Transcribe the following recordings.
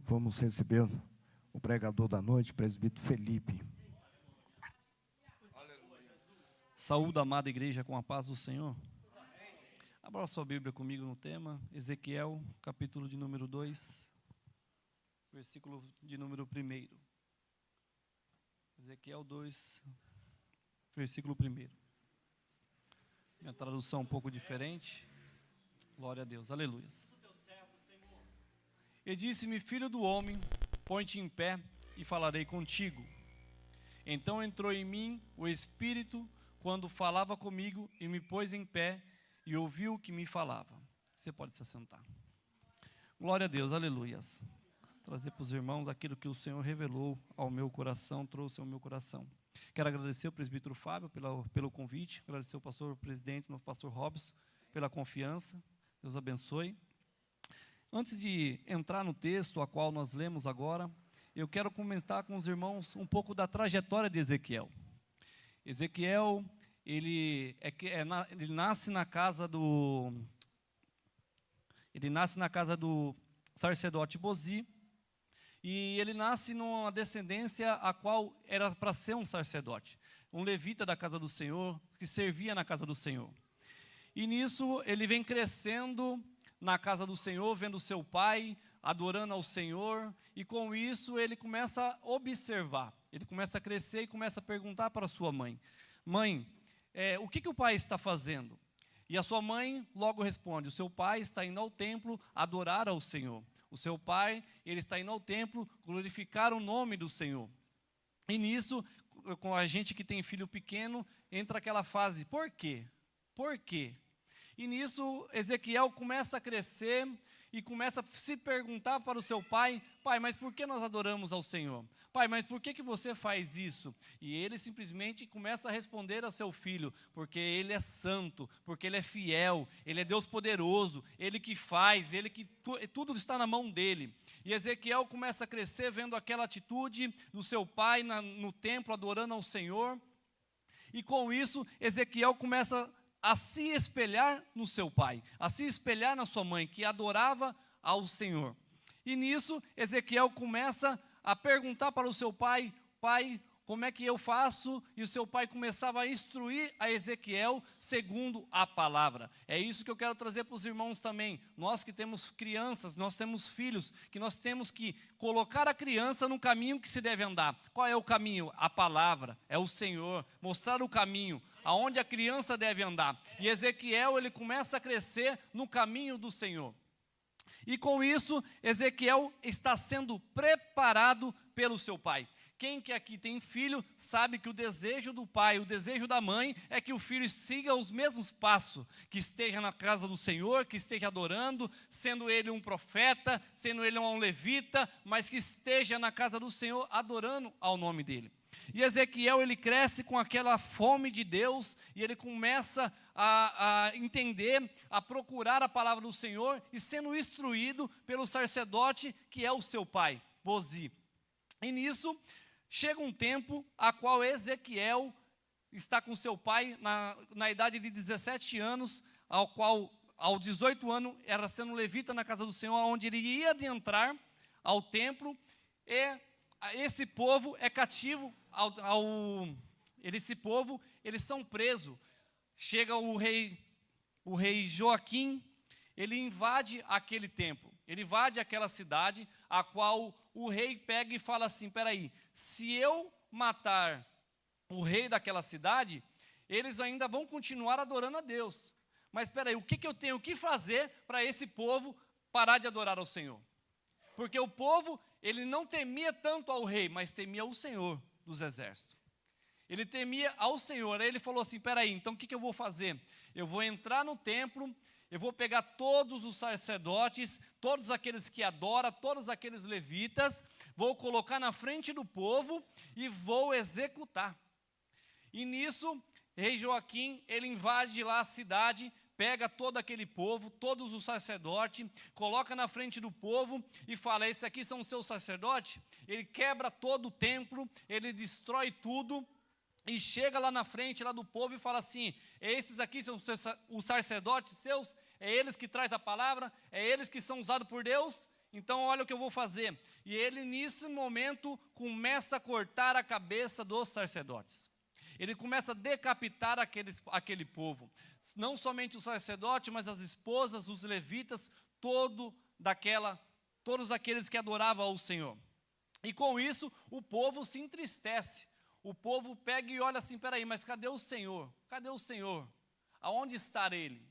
Vamos receber o pregador da noite, presbítero Felipe. Saúde, amada igreja, com a paz do Senhor. Abra sua Bíblia comigo no tema, Ezequiel, capítulo de número 2, versículo de número 1. Ezequiel 2, versículo 1. Minha tradução um pouco diferente. Glória a Deus, aleluia. E disse-me, filho do homem, põe-te em pé e falarei contigo. Então entrou em mim o Espírito quando falava comigo e me pôs em pé e ouviu o que me falava. Você pode se assentar. Glória a Deus, aleluias. Trazer para os irmãos aquilo que o Senhor revelou ao meu coração, trouxe ao meu coração. Quero agradecer ao presbítero Fábio pelo convite, agradecer ao pastor presidente, nosso pastor Robson, pela confiança. Deus abençoe. Antes de entrar no texto a qual nós lemos agora, eu quero comentar com os irmãos um pouco da trajetória de Ezequiel. Ezequiel, ele nasce na casa do sacerdote Bozi, e ele nasce numa descendência a qual era para ser um sacerdote, um levita da casa do Senhor, que servia na casa do Senhor. E nisso ele vem crescendo na casa do Senhor, vendo seu pai, adorando ao Senhor, e com isso ele começa a observar, ele começa a crescer e começa a perguntar para sua mãe, mãe, o que o pai está fazendo? E a sua mãe logo responde, o seu pai está indo ao templo adorar ao Senhor, o seu pai, ele está indo ao templo glorificar o nome do Senhor. E nisso, com a gente que tem filho pequeno, entra aquela fase, por quê? Por quê? E nisso, Ezequiel começa a crescer e começa a se perguntar para o seu pai, pai, mas por que nós adoramos ao Senhor? Pai, mas por que você faz isso? E ele simplesmente começa a responder ao seu filho, porque ele é santo, porque ele é fiel, ele é Deus poderoso, ele que faz, tudo está na mão dele. E Ezequiel começa a crescer vendo aquela atitude do seu pai no templo adorando ao Senhor, e com isso Ezequiel começa a se espelhar no seu pai, a se espelhar na sua mãe, que adorava ao Senhor. E nisso, Ezequiel começa a perguntar para o seu pai, pai, como é que eu faço? E o seu pai começava a instruir a Ezequiel segundo a palavra. É isso que eu quero trazer para os irmãos também. Nós que temos crianças, nós temos filhos, que nós temos que colocar a criança no caminho que se deve andar. Qual é o caminho? A palavra, é o Senhor, mostrar o caminho, aonde a criança deve andar. E Ezequiel, ele começa a crescer no caminho do Senhor. E com isso, Ezequiel está sendo preparado pelo seu pai. Quem que aqui tem filho, sabe que o desejo do pai, o desejo da mãe, é que o filho siga os mesmos passos, que esteja na casa do Senhor, que esteja adorando, sendo ele um profeta, sendo ele um levita, mas que esteja na casa do Senhor, adorando ao nome dele. E Ezequiel, ele cresce com aquela fome de Deus, e ele começa a entender, a procurar a palavra do Senhor, e sendo instruído pelo sacerdote, que é o seu pai, Bozi. E nisso, chega um tempo a qual Ezequiel está com seu pai, na idade de 17 anos, ao qual, aos 18 anos, era sendo levita na casa do Senhor, onde ele ia adentrar ao templo, e esse povo é cativo, esse povo, eles são presos. Chega o rei Joaquim, ele invade aquele templo, ele invade aquela cidade, a qual o rei pega e fala assim, peraí, se eu matar o rei daquela cidade, eles ainda vão continuar adorando a Deus. Mas peraí, o que eu tenho que fazer para esse povo parar de adorar ao Senhor? Porque o povo, ele não temia tanto ao rei, mas temia ao Senhor dos exércitos. Ele temia ao Senhor. Aí ele falou assim, peraí, então o que eu vou fazer? Eu vou entrar no templo, eu vou pegar todos os sacerdotes, todos aqueles que adoram, todos aqueles levitas, vou colocar na frente do povo e vou executar. E nisso, rei Joaquim, ele invade lá a cidade, pega todo aquele povo, todos os sacerdotes, coloca na frente do povo e fala, esses aqui são os seus sacerdotes. Ele quebra todo o templo, ele destrói tudo, e chega lá na frente lá do povo e fala assim, esses aqui são os sacerdotes seus, é eles que trazem a palavra, é eles que são usados por Deus, Então olha o que eu vou fazer. E ele nesse momento começa a cortar a cabeça dos sacerdotes. Ele começa a decapitar aquele povo. Não somente o sacerdote, mas as esposas, os levitas, todos aqueles que adoravam ao Senhor. E com isso o povo se entristece. O povo pega e olha assim, peraí, mas cadê o Senhor? Cadê o Senhor? Aonde está Ele?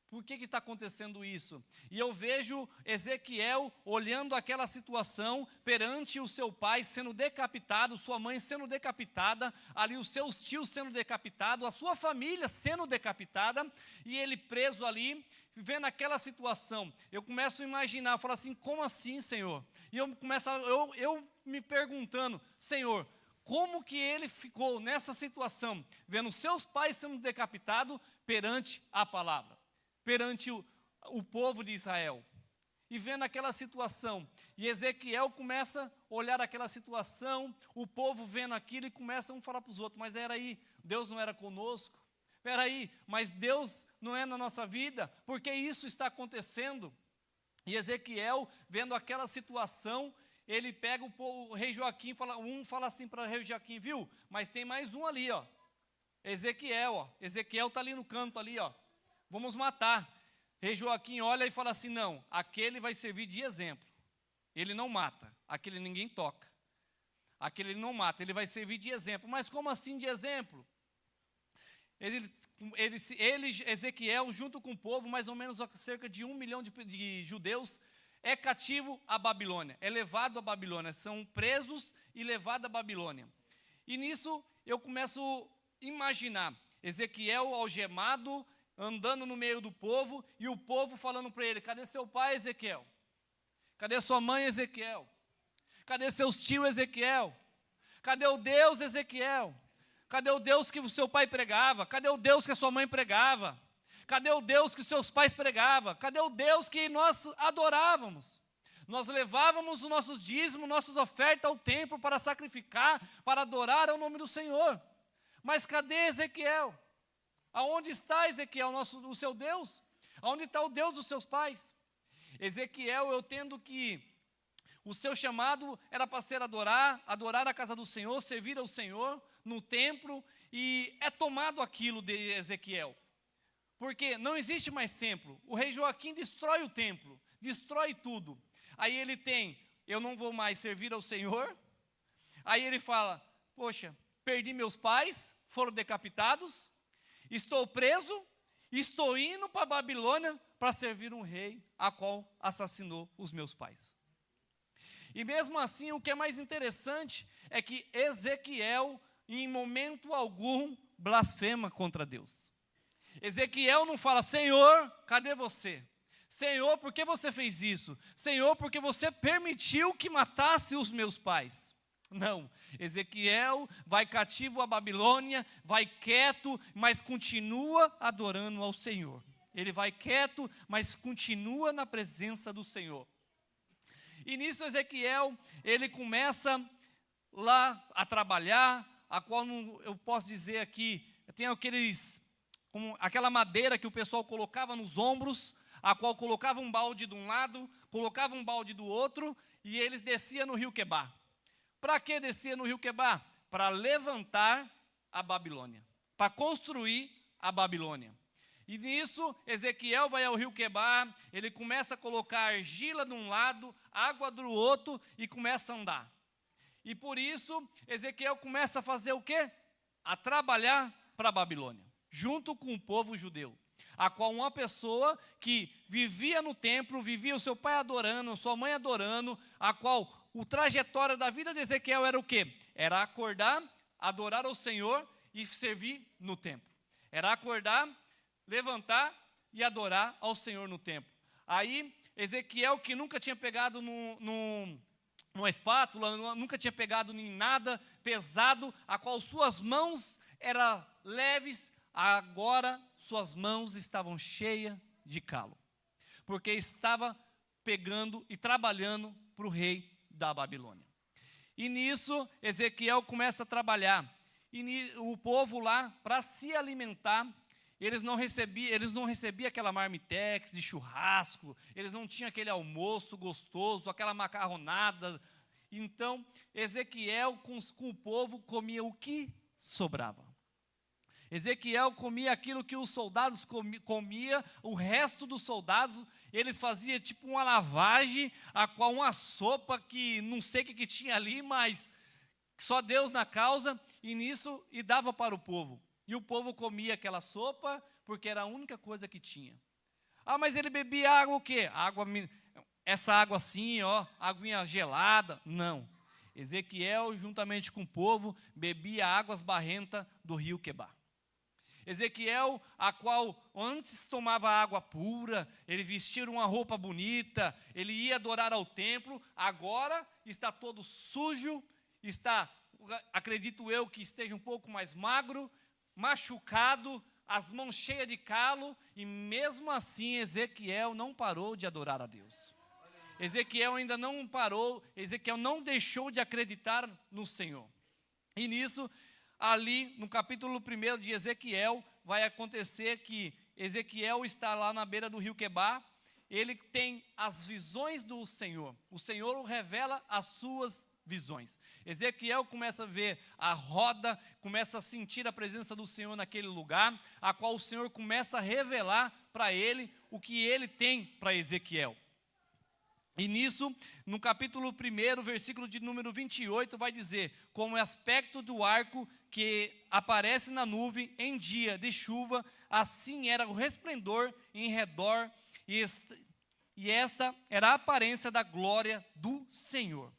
Por que está acontecendo isso? E eu vejo Ezequiel olhando aquela situação perante o seu pai sendo decapitado, sua mãe sendo decapitada, ali os seus tios sendo decapitados, a sua família sendo decapitada, e ele preso ali, vendo aquela situação. Eu começo a imaginar, eu falo assim, como assim, Senhor? E eu começo, eu me perguntando, Senhor, como que ele ficou nessa situação, vendo seus pais sendo decapitados perante a palavra? Perante o povo de Israel, e vendo aquela situação, e Ezequiel começa a olhar aquela situação, o povo vendo aquilo, e começa um a falar para os outros, mas era aí, Deus não era conosco, espera aí, mas Deus não é na nossa vida, porque isso está acontecendo? E Ezequiel, vendo aquela situação, ele pega o rei Joaquim, fala assim para o rei Joaquim, viu, mas tem mais um ali, ó, Ezequiel está ali no canto ali, ó, vamos matar. Rei Joaquim olha e fala assim, não, aquele vai servir de exemplo. Ele não mata, aquele ninguém toca. Aquele ele não mata, ele vai servir de exemplo. Mas como assim de exemplo? Ele Ezequiel, junto com o povo, mais ou menos cerca de 1 milhão de judeus, é cativo à Babilônia, é levado à Babilônia, são presos e levados à Babilônia. E nisso eu começo a imaginar Ezequiel algemado, andando no meio do povo, e o povo falando para ele, cadê seu pai, Ezequiel? Cadê sua mãe, Ezequiel? Cadê seus tios, Ezequiel? Cadê o Deus, Ezequiel? Cadê o Deus que o seu pai pregava? Cadê o Deus que a sua mãe pregava? Cadê o Deus que os seus pais pregavam? Cadê o Deus que nós adorávamos? Nós levávamos os nossos dízimos, nossas ofertas ao templo para sacrificar, para adorar ao nome do Senhor. Mas cadê Ezequiel? Aonde está Ezequiel, o seu Deus? Aonde está o Deus dos seus pais? Ezequiel, eu tendo que o seu chamado era para ser adorar a casa do Senhor, servir ao Senhor no templo, e é tomado aquilo de Ezequiel. Porque não existe mais templo. O rei Joaquim destrói o templo, destrói tudo. Aí ele tem, eu não vou mais servir ao Senhor. Aí ele fala, poxa, perdi meus pais, foram decapitados, estou preso, estou indo para a Babilônia para servir um rei a qual assassinou os meus pais. E mesmo assim, o que é mais interessante é que Ezequiel, em momento algum, blasfema contra Deus. Ezequiel não fala, Senhor, cadê você? Senhor, por que você fez isso? Senhor, porque você permitiu que matasse os meus pais? Não, Ezequiel vai cativo à Babilônia, vai quieto, mas continua adorando ao Senhor. Ele vai quieto, mas continua na presença do Senhor. E nisso Ezequiel, ele começa lá a trabalhar, a qual eu posso dizer aqui, tem aquela madeira que o pessoal colocava nos ombros, a qual colocava um balde de um lado, colocava um balde do outro, e eles desciam no rio Quebar. Para que descer no rio Quebar? Para levantar a Babilônia, para construir a Babilônia. E nisso, Ezequiel vai ao rio Quebar, ele começa a colocar argila de um lado, água do outro, e começa a andar. E por isso, Ezequiel começa a fazer o quê? A trabalhar para a Babilônia, junto com o povo judeu, a qual uma pessoa que vivia no templo, vivia o seu pai adorando, sua mãe adorando, a qual o trajetório da vida de Ezequiel era o quê? Era acordar, adorar ao Senhor e servir no templo. Era acordar, levantar e adorar ao Senhor no templo. Aí, Ezequiel, que nunca tinha pegado numa espátula, nunca tinha pegado em nada pesado, a qual suas mãos eram leves, agora suas mãos estavam cheias de calo, porque estava pegando e trabalhando para o rei da Babilônia. E nisso, Ezequiel começa a trabalhar, e o povo lá, para se alimentar, eles não recebiam aquela marmitex de churrasco, eles não tinham aquele almoço gostoso, aquela macarronada. Então, Ezequiel com o povo comia o que sobrava. Ezequiel comia aquilo que os soldados comia, o resto dos soldados, eles faziam tipo uma lavagem, uma sopa que não sei o que tinha ali, mas só Deus na causa, e dava para o povo. E o povo comia aquela sopa, porque era a única coisa que tinha. Ah, mas ele bebia água o quê? Essa água assim, aguinha gelada. Não. Ezequiel, juntamente com o povo, bebia águas barrentas do rio Quebar. Ezequiel, a qual antes tomava água pura, ele vestia uma roupa bonita, ele ia adorar ao templo, agora está todo sujo, acredito eu que esteja um pouco mais magro, machucado, as mãos cheias de calo, e mesmo assim Ezequiel não parou de adorar a Deus. Ezequiel ainda não parou, Ezequiel não deixou de acreditar no Senhor. E nisso, ali no capítulo 1 de Ezequiel, vai acontecer que Ezequiel está lá na beira do rio Quebar, ele tem as visões do Senhor, o Senhor revela as suas visões. Ezequiel começa a ver a roda, começa a sentir a presença do Senhor naquele lugar, a qual o Senhor começa a revelar para ele o que ele tem para Ezequiel. E nisso, no capítulo 1, versículo de número 28, vai dizer: como o aspecto do arco que aparece na nuvem em dia de chuva, assim era o resplendor em redor, e esta era a aparência da glória do Senhor.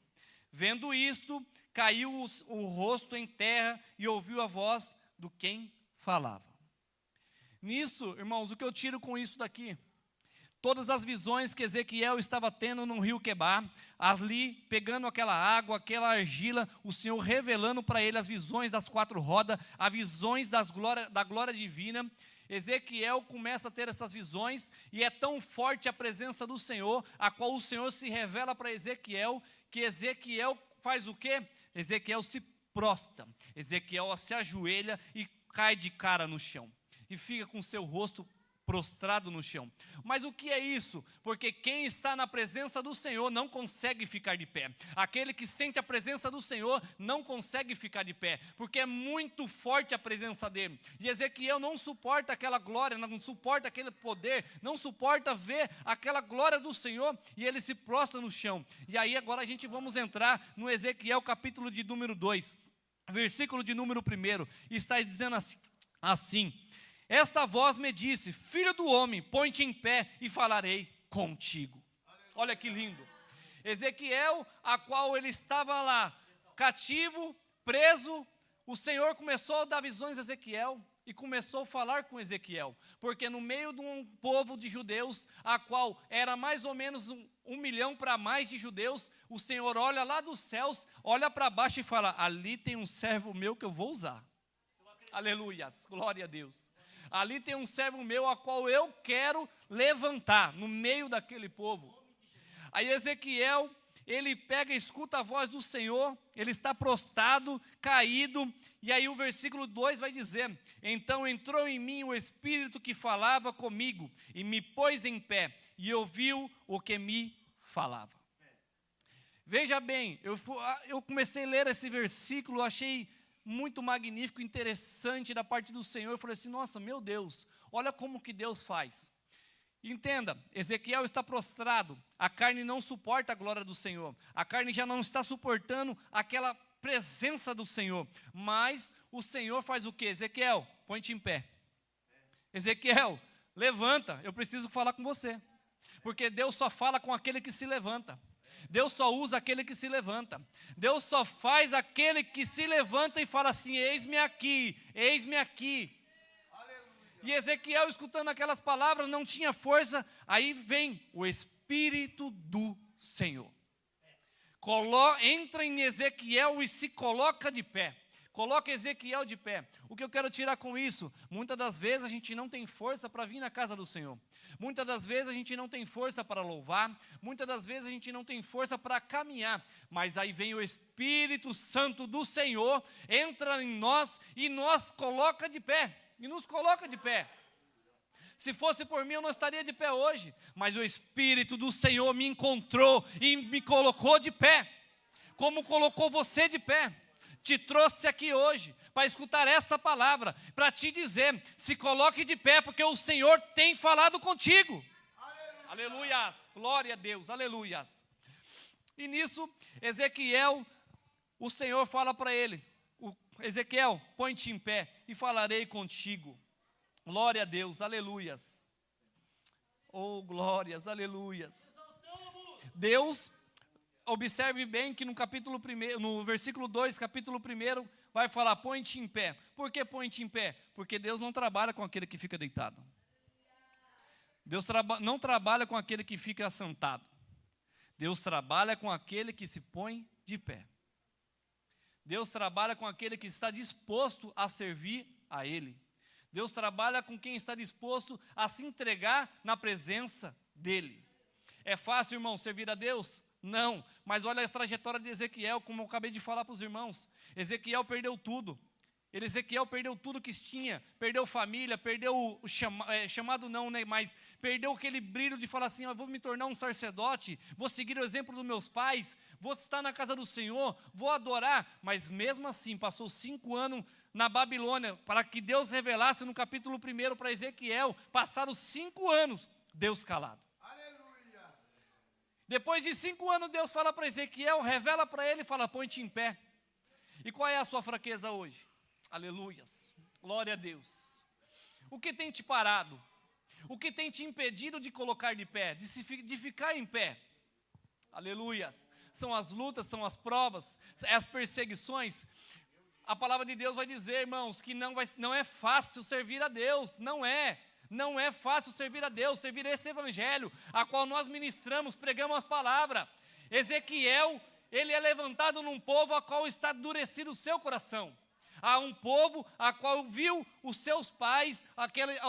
Vendo isto, caiu o rosto em terra e ouviu a voz do quem falava. Nisso, irmãos, o que eu tiro com isso daqui? Todas as visões que Ezequiel estava tendo no rio Quebar, ali pegando aquela água, aquela argila, o Senhor revelando para ele as visões das 4 rodas, as visões da glória divina. Ezequiel começa a ter essas visões, e é tão forte a presença do Senhor, a qual o Senhor se revela para Ezequiel, que Ezequiel faz o quê? Ezequiel se prostra, Ezequiel se ajoelha e cai de cara no chão, e fica com seu rosto prostrado no chão. Mas o que é isso? Porque quem está na presença do Senhor não consegue ficar de pé. Aquele que sente a presença do Senhor não consegue ficar de pé, porque é muito forte a presença dele. E Ezequiel não suporta aquela glória, não suporta aquele poder, não suporta ver aquela glória do Senhor, e ele se prostra no chão. E aí agora a gente vamos entrar no Ezequiel capítulo de número 2, versículo de número 1, está dizendo assim: esta voz me disse: filho do homem, põe-te em pé e falarei contigo. Olha que lindo. Ezequiel, a qual ele estava lá, cativo, preso, o Senhor começou a dar visões a Ezequiel e começou a falar com Ezequiel, porque no meio de um povo de judeus, a qual era mais ou menos 1 milhão para mais de judeus, o Senhor olha lá dos céus, olha para baixo e fala: ali tem um servo meu que eu vou usar. Aleluias, glória a Deus. Ali tem um servo meu a qual eu quero levantar no meio daquele povo. Aí Ezequiel, ele pega e escuta a voz do Senhor, ele está prostrado, caído, e aí o versículo 2 vai dizer: então entrou em mim o Espírito que falava comigo, e me pôs em pé, e ouviu o que me falava. Veja bem, eu comecei a ler esse versículo, achei muito magnífico, interessante da parte do Senhor. Eu falei assim: nossa, meu Deus, olha como que Deus faz. Entenda, Ezequiel está prostrado, a carne não suporta a glória do Senhor, a carne já não está suportando aquela presença do Senhor, mas o Senhor faz o quê? Ezequiel, põe-te em pé. Ezequiel, levanta, eu preciso falar com você, porque Deus só fala com aquele que se levanta. Deus só usa aquele que se levanta. Deus só faz aquele que se levanta e fala assim: eis-me aqui, eis-me aqui. Aleluia. E Ezequiel, escutando aquelas palavras, não tinha força. Aí vem o Espírito do Senhor. Entra em Ezequiel e se coloca de pé. Coloca Ezequiel de pé. O que eu quero tirar com isso? Muitas das vezes a gente não tem força para vir na casa do Senhor. Muitas das vezes a gente não tem força para louvar. Muitas das vezes a gente não tem força para caminhar. Mas aí vem o Espírito Santo do Senhor, entra em nós e nos coloca de pé. Se fosse por mim, eu não estaria de pé hoje. Mas o Espírito do Senhor me encontrou e me colocou de pé. Como colocou você de pé. Te trouxe aqui hoje para escutar essa palavra, para te dizer, se coloque de pé, porque o Senhor tem falado contigo. Aleluias, glória a Deus, aleluias. E nisso, Ezequiel, o Senhor fala para ele, Ezequiel, põe-te em pé e falarei contigo. Glória a Deus, aleluias. Oh, glórias, aleluias. Deus, observe bem que no capítulo 1, no versículo 2, capítulo 1, vai falar, põe-te em pé. Por que põe-te em pé? Porque Deus não trabalha com aquele que fica deitado. Deus não trabalha com aquele que fica sentado. Deus trabalha com aquele que se põe de pé. Deus trabalha com aquele que está disposto a servir a Ele. Deus trabalha com quem está disposto a se entregar na presença dEle. É fácil, irmão, servir a Deus? Não, mas olha a trajetória de Ezequiel, como eu acabei de falar para os irmãos. Ezequiel perdeu tudo. Ezequiel perdeu tudo que tinha, perdeu família, perdeu o chamado não, né, mas perdeu aquele brilho de falar assim, eu vou me tornar um sacerdote, vou seguir o exemplo dos meus pais, vou estar na casa do Senhor, vou adorar, mas mesmo assim, passou 5 anos na Babilônia, para que Deus revelasse no capítulo 1 para Ezequiel, passaram 5 anos, Deus calado. Aleluia. Depois de 5 anos, Deus fala para Ezequiel, revela para ele e fala, põe-te em pé. E qual é a sua fraqueza hoje? Aleluias, glória a Deus. O que tem te parado? O que tem te impedido de colocar de pé, de ficar em pé? Aleluias, são as lutas, são as provas, as perseguições. A palavra de Deus vai dizer, irmãos, que não é fácil servir a Deus, não é fácil servir a Deus, servir esse evangelho, a qual nós ministramos, pregamos as palavras. Ezequiel, ele é levantado num povo a qual está endurecido o seu coração. Há um povo a qual viu os seus pais,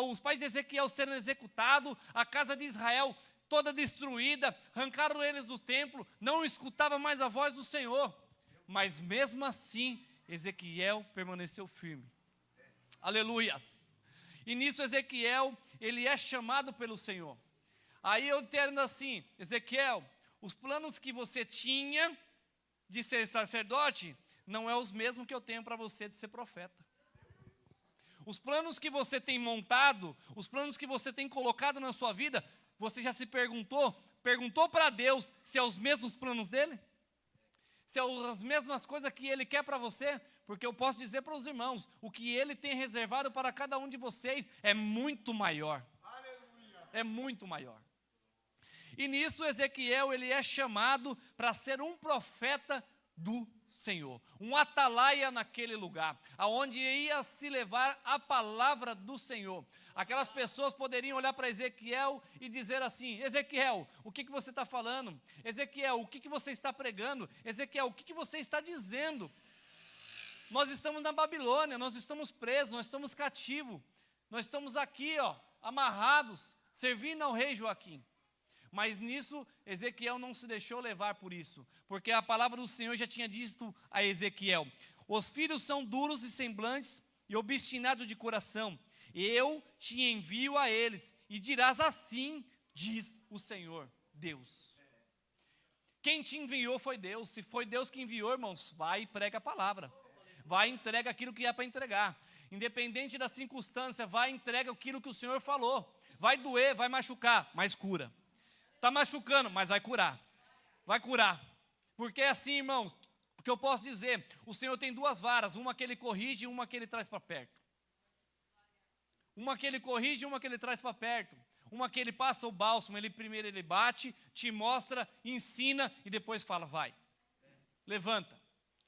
os pais de Ezequiel sendo executados, a casa de Israel toda destruída, arrancaram eles do templo, não escutava mais a voz do Senhor, mas mesmo assim, Ezequiel permaneceu firme. Aleluias. E nisso Ezequiel, ele é chamado pelo Senhor. Aí eu entendo assim, Ezequiel, os planos que você tinha de ser sacerdote, não é os mesmos que eu tenho para você de ser profeta. Os planos que você tem montado, os planos que você tem colocado na sua vida, você já se perguntou para Deus se é os mesmos planos dele? Se é as mesmas coisas que Ele quer para você? Porque eu posso dizer para os irmãos, o que Ele tem reservado para cada um de vocês é muito maior. Aleluia. É muito maior. E nisso Ezequiel, ele é chamado para ser um profeta do Senhor, um atalaia naquele lugar, aonde ia se levar a palavra do Senhor. Aquelas pessoas poderiam olhar para Ezequiel e dizer assim, Ezequiel, o que você está falando? Ezequiel, o que você está pregando? Ezequiel, o que você está dizendo? Nós estamos na Babilônia, nós estamos presos, nós estamos cativos, nós estamos aqui, amarrados, servindo ao rei Joaquim. Mas nisso, Ezequiel não se deixou levar por isso, porque a palavra do Senhor já tinha dito a Ezequiel, os filhos são duros e semblantes e obstinados de coração, eu te envio a eles, e dirás assim, diz o Senhor, Deus. Quem te enviou foi Deus, se foi Deus que enviou, irmãos, vai e prega a palavra, vai e entrega aquilo que é para entregar, independente da circunstância, vai e entrega aquilo que o Senhor falou, vai doer, vai machucar, mas cura. Está machucando, mas vai curar. Vai curar. Porque é assim, irmãos, o que eu posso dizer, o Senhor tem 2 varas, uma que Ele corrige e uma que Ele traz para perto. Uma que Ele corrige e uma que Ele traz para perto. Uma que Ele passa o bálsamo, primeiro Ele bate, te mostra, ensina e depois fala, vai. Levanta,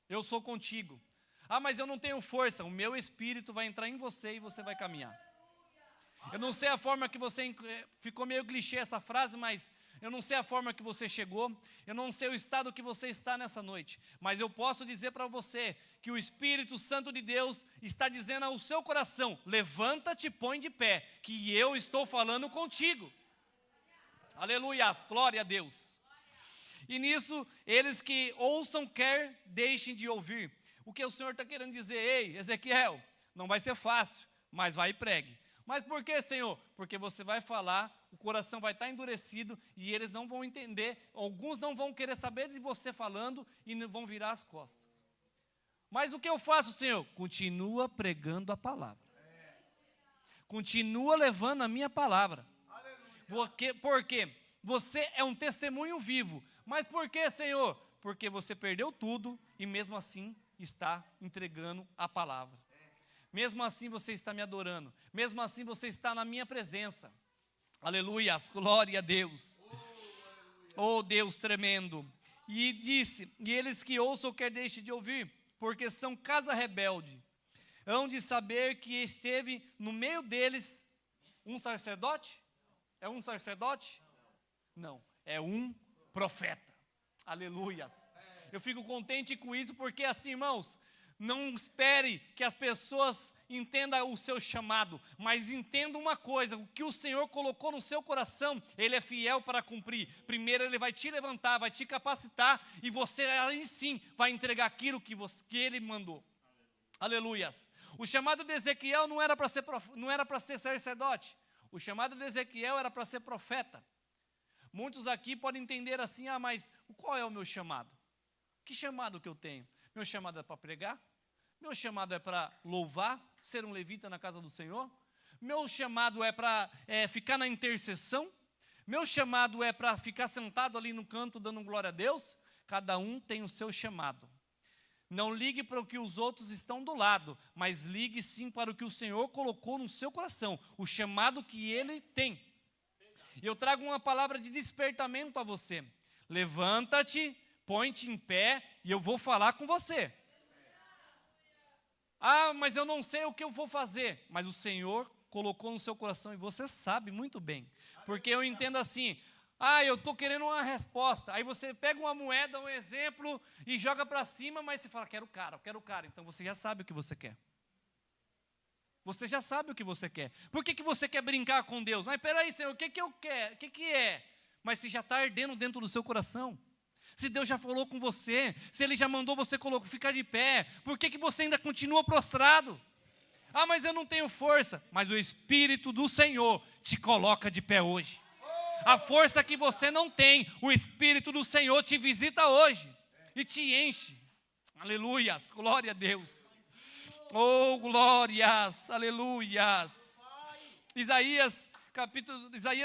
eu sou contigo. Ah, mas eu não tenho força, o meu Espírito vai entrar em você e você vai caminhar. Eu não sei a forma que você, ficou meio clichê essa frase, mas eu não sei a forma que você chegou, eu não sei o estado que você está nessa noite, mas eu posso dizer para você que o Espírito Santo de Deus está dizendo ao seu coração, levanta-te e põe de pé, que eu estou falando contigo. Aleluia, glória a Deus. E nisso, eles que ouçam, quer deixem de ouvir. O que o Senhor está querendo dizer? Ei, Ezequiel, não vai ser fácil, mas vai e pregue. Mas por que, Senhor? Porque você vai falar, o coração vai estar endurecido e eles não vão entender, alguns não vão querer saber de você falando e vão virar as costas. Mas o que eu faço, Senhor? Continua pregando a palavra. Continua levando a minha palavra. Porque você é um testemunho vivo. Mas por que, Senhor? Porque você perdeu tudo e mesmo assim está entregando a palavra. Mesmo assim você está me adorando. Mesmo assim você está na minha presença. Aleluia, glória a Deus. Oh Deus tremendo. E disse, e eles que ouçam quer deixe de ouvir, porque são casa rebelde. Hão de saber que esteve no meio deles um sacerdote? É um sacerdote? Não, é um profeta. Aleluias. Eu fico contente com isso, porque assim, irmãos, não espere que as pessoas entendam o seu chamado, mas entenda uma coisa, o que o Senhor colocou no seu coração, Ele é fiel para cumprir. Primeiro Ele vai te levantar, vai te capacitar, e você aí sim vai entregar aquilo que Ele mandou. Aleluias. O chamado de Ezequiel não era para ser sacerdote, o chamado de Ezequiel era para ser profeta. Muitos aqui podem entender assim, mas qual é o meu chamado? Que chamado que eu tenho? Meu chamado é para pregar? Meu chamado é para louvar, ser um levita na casa do Senhor? Meu chamado é para ficar na intercessão? Meu chamado é para ficar sentado ali no canto dando glória a Deus? Cada um tem o seu chamado. Não ligue para o que os outros estão do lado, mas ligue sim para o que o Senhor colocou no seu coração, o chamado que Ele tem. E eu trago uma palavra de despertamento a você. Levanta-te, põe-te em pé e eu vou falar com você. Mas eu não sei o que eu vou fazer. Mas o Senhor colocou no seu coração e você sabe muito bem. Porque eu entendo assim, eu estou querendo uma resposta. Aí você pega uma moeda, um exemplo, e joga para cima, mas você fala, quero o cara. Então você já sabe o que você quer. Você já sabe o que você quer. Por que você quer brincar com Deus? Mas peraí, Senhor, o que eu quero? O que é? Mas se já está ardendo dentro do seu coração. Se Deus já falou com você, se Ele já mandou você ficar de pé, por que você ainda continua prostrado? Mas eu não tenho força. Mas o Espírito do Senhor te coloca de pé hoje. A força que você não tem, o Espírito do Senhor te visita hoje e te enche. Aleluias, glória a Deus. Oh, glórias, aleluias. Isaías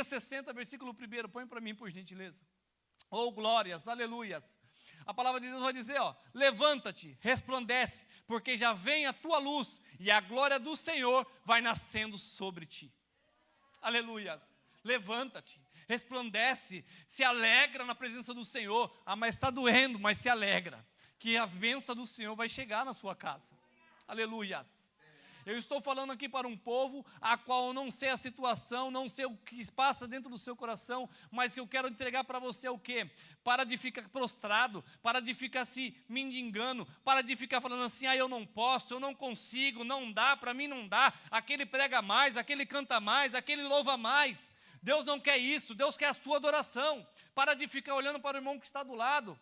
60, versículo 1, põe para mim, por gentileza. Oh, glórias, aleluias. A palavra de Deus vai dizer, levanta-te, resplandece, porque já vem a tua luz, e a glória do Senhor vai nascendo sobre ti. Aleluias. Levanta-te, resplandece, se alegra na presença do Senhor. Mas está doendo, mas se alegra, que a bênção do Senhor vai chegar na sua casa. Aleluias. Eu estou falando aqui para um povo a qual eu não sei a situação, não sei o que passa dentro do seu coração, mas que eu quero entregar para você o quê? Para de ficar prostrado, para de ficar se mendigando, para de ficar falando assim, eu não posso, eu não consigo, não dá, para mim não dá, aquele prega mais, aquele canta mais, aquele louva mais. Deus não quer isso, Deus quer a sua adoração. Para de ficar olhando para o irmão que está do lado.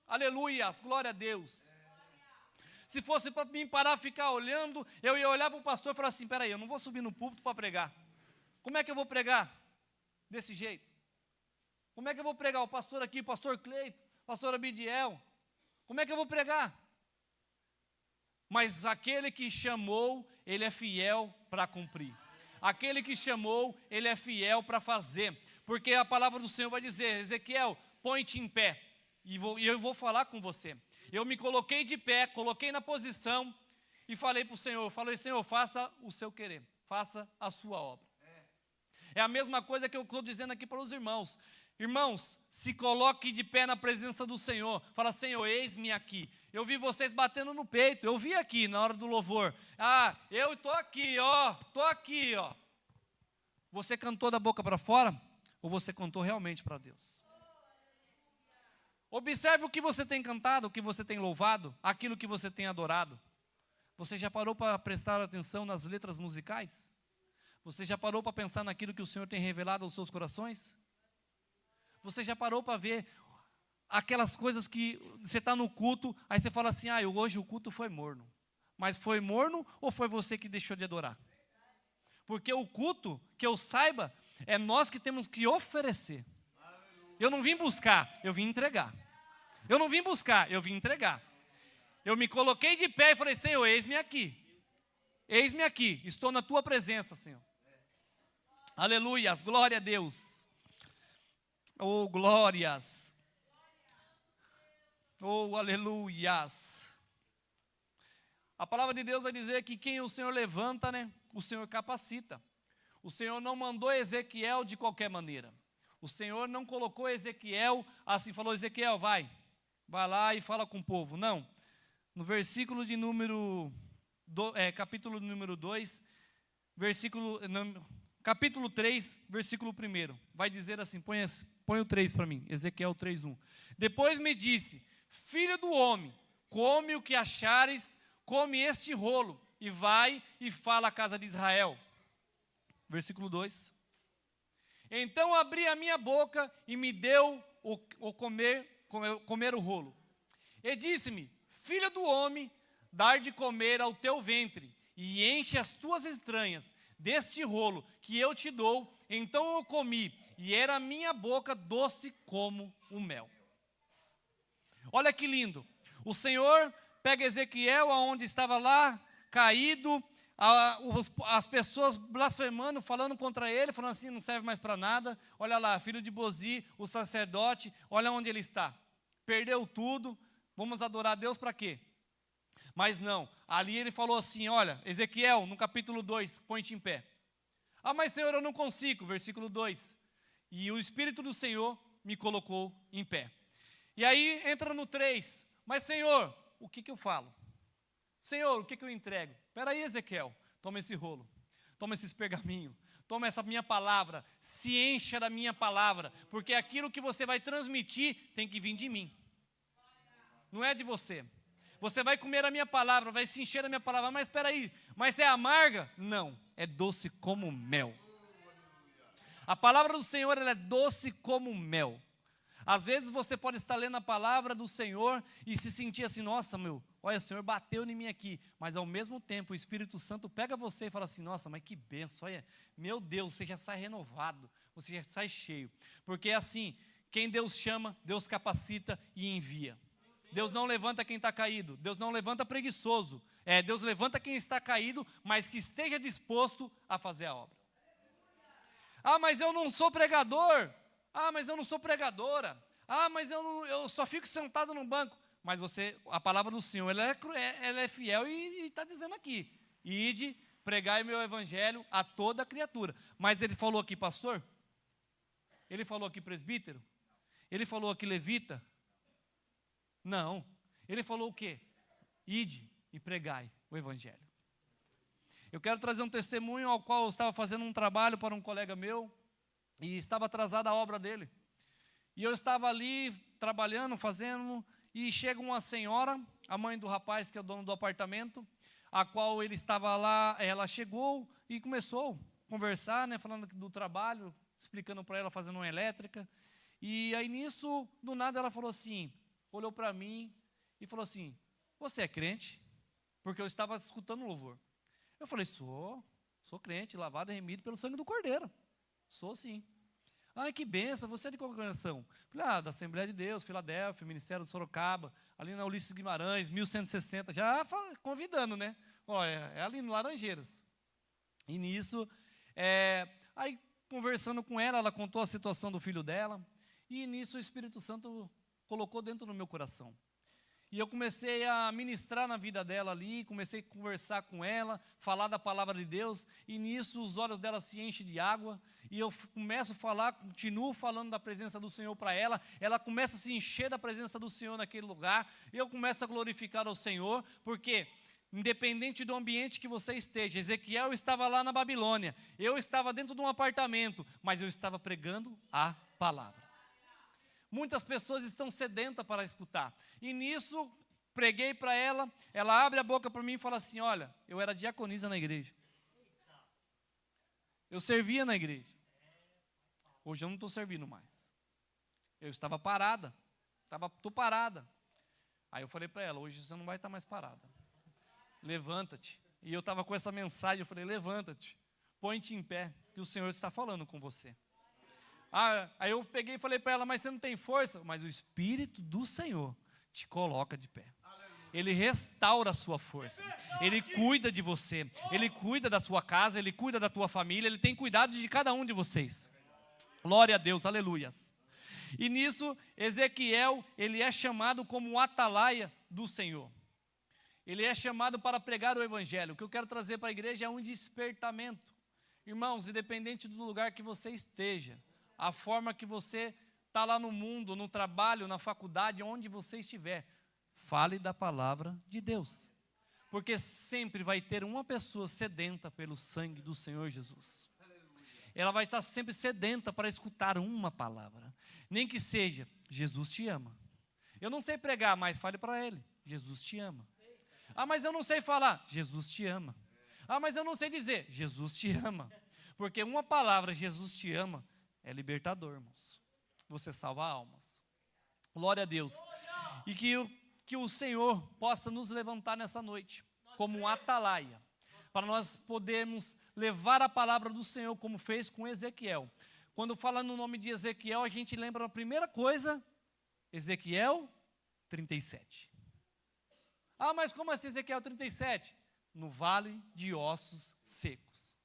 Aleluia, glória a Deus. Se fosse para mim parar, ficar olhando, eu ia olhar para o pastor e falar assim, peraí, eu não vou subir no púlpito para pregar. Como é que eu vou pregar desse jeito? Como é que eu vou pregar? O pastor aqui, o pastor Cleito, o pastor Abidiel. Como é que eu vou pregar? Mas aquele que chamou, ele é fiel para cumprir. Aquele que chamou, ele é fiel para fazer. Porque a palavra do Senhor vai dizer, Ezequiel, põe-te em pé, e eu vou falar com você. Eu me coloquei de pé, coloquei na posição e falei para o Senhor, Senhor, faça o seu querer, faça a sua obra. É a mesma coisa que eu estou dizendo aqui para os irmãos. Irmãos, se coloque de pé na presença do Senhor. Fala, Senhor, eis-me aqui. Eu vi vocês batendo no peito, eu vi aqui na hora do louvor. Eu estou aqui, ó. Você cantou da boca para fora? Ou você cantou realmente para Deus? Observe o que você tem cantado, o que você tem louvado, aquilo que você tem adorado. Você já parou para prestar atenção nas letras musicais? Você já parou para pensar naquilo que o Senhor tem revelado aos seus corações? Você já parou para ver aquelas coisas que você está no culto, aí você fala assim, hoje o culto foi morno. Mas foi morno ou foi você que deixou de adorar? Porque o culto, que eu saiba, é nós que temos que oferecer. Eu não vim buscar, eu vim entregar. Eu não vim buscar, eu vim entregar. Eu me coloquei de pé e falei, Senhor, eis-me aqui. Eis-me aqui, estou na tua presença, Senhor. Aleluias, glória a Deus. Oh, glórias. Oh, aleluias. A palavra de Deus vai dizer que quem o Senhor levanta, né, o Senhor capacita. O Senhor não mandou Ezequiel de qualquer maneira. O Senhor não colocou Ezequiel assim, falou, Ezequiel, vai lá e fala com o povo. Não. No versículo de capítulo número 2, capítulo 3, versículo 1, vai dizer assim, põe o 3 para mim, Ezequiel 3:1. Depois me disse, filho do homem, come o que achares, come este rolo, e vai e fala à casa de Israel. Versículo 2. Então abri a minha boca e me deu comer o rolo. E disse-me, filho do homem, dar de comer ao teu ventre, e enche as tuas entranhas deste rolo que eu te dou. Então eu comi, e era a minha boca doce como o mel. Olha que lindo. O Senhor pega Ezequiel, aonde estava lá, caído, as pessoas blasfemando, falando contra ele, falando assim, não serve mais para nada. Olha lá, filho de Bozi, o sacerdote, olha onde ele está. Perdeu tudo, vamos adorar a Deus para quê? Mas não, ali ele falou assim, olha, Ezequiel, no capítulo 2, põe-te em pé. Ah, mas Senhor, eu não consigo, versículo 2. E o Espírito do Senhor me colocou em pé. E aí entra no 3, mas Senhor, o que eu falo? Senhor, o que eu entrego? Espera aí, Ezequiel, toma esse rolo, toma esses pergaminhos, toma essa minha palavra, se encha da minha palavra, porque aquilo que você vai transmitir tem que vir de mim, não é de você. Você vai comer a minha palavra, vai se encher da minha palavra, mas espera aí, mas é amarga? Não, é doce como mel. A palavra do Senhor, ela é doce como mel. Às vezes você pode estar lendo a palavra do Senhor e se sentir assim, nossa, olha, o Senhor bateu em mim aqui. Mas ao mesmo tempo o Espírito Santo pega você e fala assim, nossa, mas que benção, olha, meu Deus, você já sai renovado, você já sai cheio. Porque é assim, quem Deus chama, Deus capacita e envia. Deus não levanta quem está caído, Deus não levanta preguiçoso. Deus levanta quem está caído, mas que esteja disposto a fazer a obra. Ah, mas eu não sou pregador. Ah, mas eu não sou pregadora. Ah, mas eu só fico sentado no banco. Mas a palavra do Senhor, ela é fiel e está dizendo aqui, ide, pregai meu evangelho a toda criatura. Mas ele falou aqui pastor? Ele falou aqui presbítero? Ele falou aqui levita? Não. Ele falou o quê? Ide e pregai o evangelho. Eu quero trazer um testemunho ao qual eu estava fazendo um trabalho para um colega meu, e estava atrasada a obra dele. E eu estava ali trabalhando, fazendo, e chega uma senhora, a mãe do rapaz que é o dono do apartamento, a qual ele estava lá, ela chegou e começou a conversar, né, falando do trabalho, explicando para ela, fazendo uma elétrica. E aí nisso, do nada ela falou assim, olhou para mim e falou assim, você é crente? Porque eu estava escutando louvor. Eu falei, sou crente, lavado e remido pelo sangue do Cordeiro. Sou sim. Ai, que benção, você é de qual congregação? Falei, da Assembleia de Deus, Filadélfia, Ministério de Sorocaba, ali na Ulisses Guimarães, 1160, já convidando, né? É ali no Laranjeiras. E nisso, aí conversando com ela, ela contou a situação do filho dela, e nisso o Espírito Santo colocou dentro do meu coração. E eu comecei a ministrar na vida dela ali, comecei a conversar com ela, falar da palavra de Deus, e nisso os olhos dela se enchem de água, e eu começo a falar, continuo falando da presença do Senhor para ela, ela começa a se encher da presença do Senhor naquele lugar, e eu começo a glorificar ao Senhor, porque independente do ambiente que você esteja, Ezequiel estava lá na Babilônia, eu estava dentro de um apartamento, mas eu estava pregando a palavra. Muitas pessoas estão sedentas para escutar. E nisso, preguei para ela, ela abre a boca para mim e fala assim, olha, eu era diaconisa na igreja. Eu servia na igreja. Hoje eu não estou servindo mais. Eu estava parada. Estou parada. Aí eu falei para ela, hoje você não vai estar mais parada. Levanta-te. E eu estava com essa mensagem, eu falei, levanta-te. põe-te em pé, que o Senhor está falando com você. Aí eu peguei e falei para ela, mas você não tem força? Mas o Espírito do Senhor te coloca de pé. Ele restaura a sua força. Ele cuida de você. Ele cuida da sua casa, Ele cuida da tua família, Ele tem cuidado de cada um de vocês. Glória a Deus, aleluias. E nisso, Ezequiel, ele é chamado como o atalaia do Senhor. Ele é chamado para pregar o Evangelho. O que eu quero trazer para a igreja é um despertamento. Irmãos, independente do lugar que você esteja, a forma que você está lá no mundo, no trabalho, na faculdade, onde você estiver, fale da palavra de Deus. Porque sempre vai ter uma pessoa sedenta pelo sangue do Senhor Jesus. Ela vai estar sempre sedenta para escutar uma palavra. Nem que seja, Jesus te ama. Eu não sei pregar, mas fale para ele, Jesus te ama. Mas eu não sei falar, Jesus te ama. Mas eu não sei dizer, Jesus te ama. Porque uma palavra, Jesus te ama, é libertador, irmãos. Você salva almas. Glória a Deus. E que o Senhor possa nos levantar nessa noite, como um atalaia, para nós podermos levar a palavra do Senhor, como fez com Ezequiel. Quando fala no nome de Ezequiel, a gente lembra a primeira coisa, Ezequiel 37. Mas como assim Ezequiel 37? No vale de ossos secos.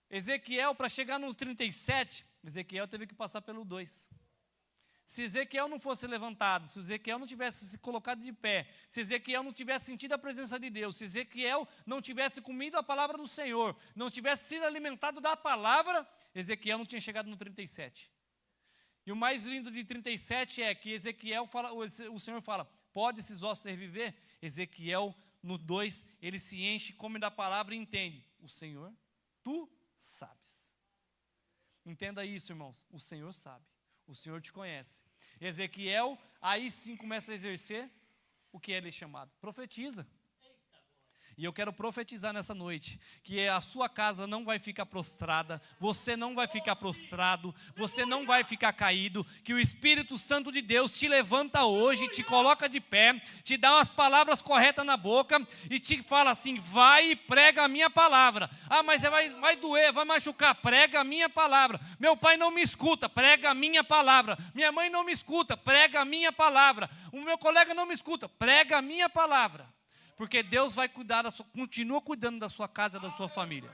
Ezequiel, para chegar no 37, Ezequiel teve que passar pelo 2. Se Ezequiel não fosse levantado, se Ezequiel não tivesse se colocado de pé, se Ezequiel não tivesse sentido a presença de Deus, se Ezequiel não tivesse comido a palavra do Senhor, não tivesse sido alimentado da palavra, Ezequiel não tinha chegado no 37. E o mais lindo de 37 é que Ezequiel fala, o Senhor fala, pode esses ossos reviver? Ezequiel, no 2, ele se enche, come da palavra e entende. O Senhor, tu sabes. Entenda isso, irmãos. O Senhor sabe. O Senhor te conhece. Ezequiel, aí sim começa a exercer o que ele é chamado. Profetiza. E eu quero profetizar nessa noite, que a sua casa não vai ficar prostrada, você não vai ficar prostrado, você não vai ficar caído, que o Espírito Santo de Deus te levanta hoje, te coloca de pé, te dá umas palavras corretas na boca, e te fala assim, vai e prega a minha palavra. Mas vai doer, vai machucar, prega a minha palavra. Meu pai não me escuta, prega a minha palavra. Minha mãe não me escuta, prega a minha palavra. O meu colega não me escuta, prega a minha palavra. Porque Deus vai cuidar, continua cuidando da sua casa, da sua família.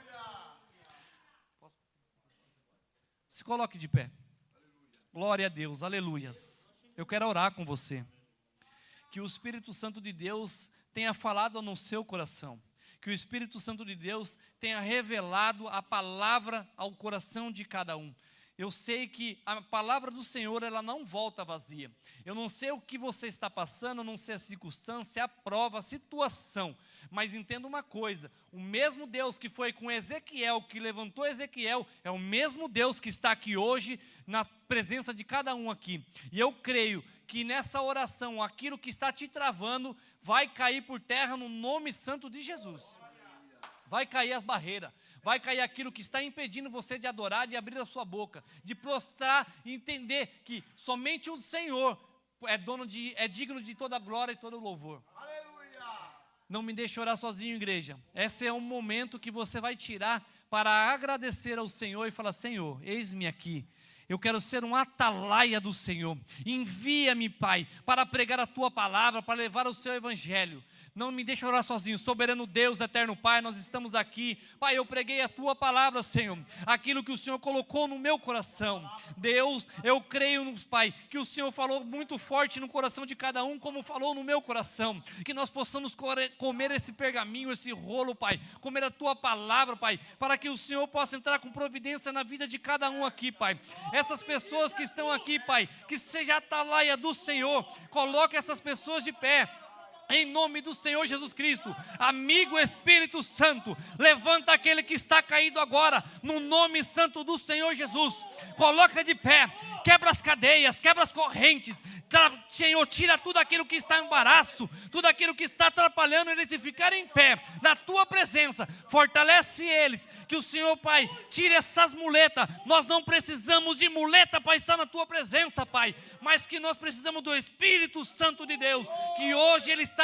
Se coloque de pé. Glória a Deus, aleluias. Eu quero orar com você. Que o Espírito Santo de Deus tenha falado no seu coração. Que o Espírito Santo de Deus tenha revelado a palavra ao coração de cada um. Eu sei que a palavra do Senhor, ela não volta vazia. Eu não sei o que você está passando, eu não sei a circunstância, a prova, a situação. Mas entenda uma coisa, o mesmo Deus que foi com Ezequiel, que levantou Ezequiel, é o mesmo Deus que está aqui hoje, na presença de cada um aqui. E eu creio que nessa oração, aquilo que está te travando, vai cair por terra no nome santo de Jesus. Vai cair as barreiras. Vai cair aquilo que está impedindo você de adorar, de abrir a sua boca, de prostrar e entender que somente o Senhor é digno de toda a glória e todo o louvor. Aleluia! Não me deixe orar sozinho, igreja. Esse é um momento que você vai tirar para agradecer ao Senhor e falar, Senhor, eis-me aqui. Eu quero ser um atalaia do Senhor. Envia-me, Pai, para pregar a Tua palavra, para levar o Seu Evangelho. Não me deixe orar sozinho. Soberano Deus, eterno Pai, nós estamos aqui. Pai, eu preguei a Tua palavra, Senhor. Aquilo que o Senhor colocou no meu coração. Deus, eu creio, Pai, que o Senhor falou muito forte no coração de cada um, como falou no meu coração. Que nós possamos comer esse pergaminho, esse rolo, Pai. Comer a Tua palavra, Pai. Para que o Senhor possa entrar com providência na vida de cada um aqui, Pai. Essas pessoas que estão aqui, Pai, que seja a atalaia do Senhor. Coloque essas pessoas de pé. Em nome do Senhor Jesus Cristo, amigo Espírito Santo, levanta aquele que está caído agora, no nome santo do Senhor Jesus, coloca de pé, quebra as cadeias, quebra as correntes, Senhor, tira tudo aquilo que está em embaraço, tudo aquilo que está atrapalhando eles de ficar em pé, na Tua presença, fortalece eles, que o Senhor, Pai, tire essas muletas, nós não precisamos de muleta para estar na Tua presença, Pai, mas que nós precisamos do Espírito Santo de Deus, que hoje Ele está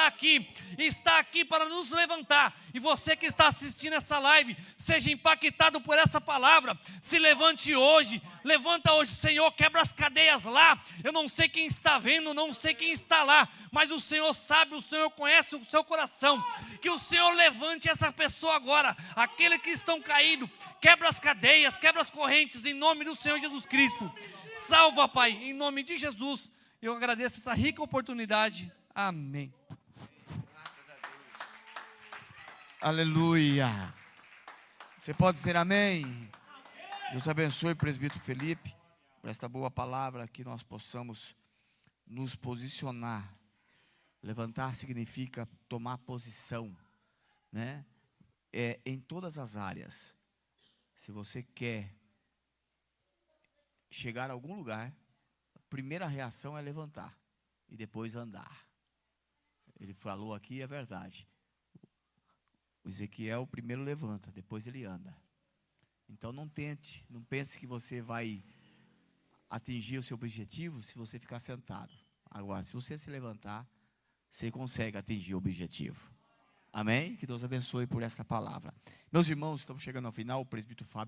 está aqui para nos levantar. E você que está assistindo essa live, seja impactado por essa palavra. Se levante hoje, levanta hoje, Senhor, quebra as cadeias lá. Eu não sei quem está vendo, não sei quem está lá, mas o Senhor sabe, o Senhor conhece o seu coração. Que o Senhor levante essa pessoa agora, aqueles que estão caídos, quebra as cadeias, quebra as correntes, em nome do Senhor Jesus Cristo. Salva, Pai, em nome de Jesus. Eu agradeço essa rica oportunidade. Amém. Aleluia. Você pode dizer amém? Deus abençoe o presbítero Felipe por esta boa palavra, que nós possamos nos posicionar. Levantar significa tomar posição, né? Em todas as áreas. Se você quer chegar a algum lugar, a primeira reação é levantar e depois andar. Ele falou aqui, é verdade. O Ezequiel primeiro levanta, depois ele anda. Então não pense que você vai atingir o seu objetivo se você ficar sentado. Agora, se você se levantar, você consegue atingir o objetivo. Amém? Que Deus abençoe por esta palavra. Meus irmãos, estamos chegando ao final. O presbítero Fábio